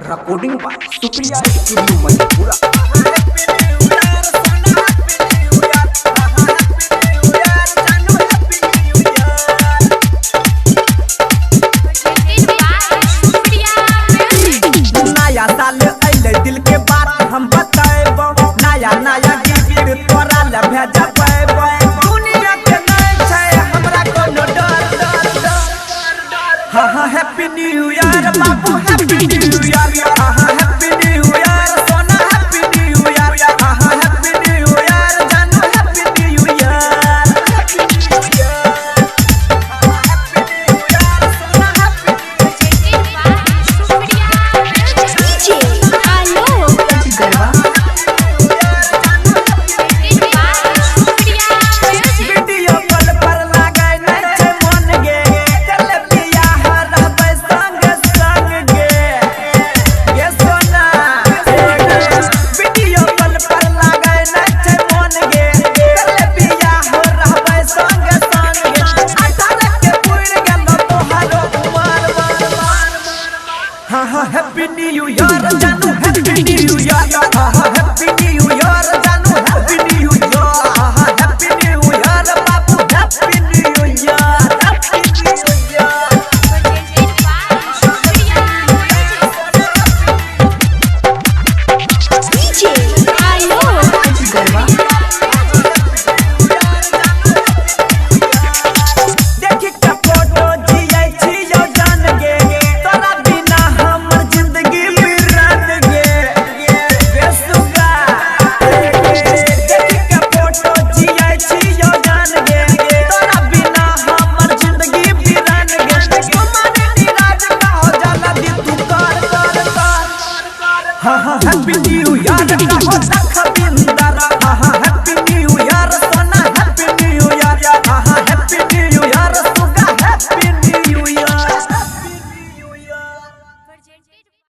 Recording by Supriya studio Madhepura. नया साल अइले दिल के बात हम बताएबो, नया नया गिफ्ट तोरा ले भेजबो। दुनिया के नहीं छै हमरा कोनो डर। हा हा हैप्पी न्यू ईयर बाबू, हैप्पी न्यू ईयर। हा हा हैप्पी न्यू ईयर सोना, हैप्पी न्यू ईयर। हा हा हैप्पी न्यू ईयर जानू, happy new year. Happy new year, happy new year सोना, हैप्पी वीडियो कॉल पर लागै नै छै मन गे, चल बियाह रहबै संग संग गे। ये सोना वीडियो कॉल पर लागै नै छै मन गे, चल बियाह रहबै संग संग गे। 18 के पूर गेल तोहरो उमर। हा हा हैप्पी न्यू ईयर जानू, हैप्पी न्यू ईयर। हा हा हैप्पी न्यू ईयर जानू, हैप्पी न्यू ईयर। हा हा हैप्पी न्यू ईयर बाबू, happy new year. Happy new year. देखि के फोटो जियै छियौ जान गे, तोरा बिना हमर जिंदगी बिरान गे। बेसुगा देखि के फोटो जियै छियौ जान गे, तोरा बिना हमर जिंदगी बिरान गे। तुम्हारे निराज का हो जाला दी तू कर। हा हा हैप्पी न्यू ईयर का हो रख बिन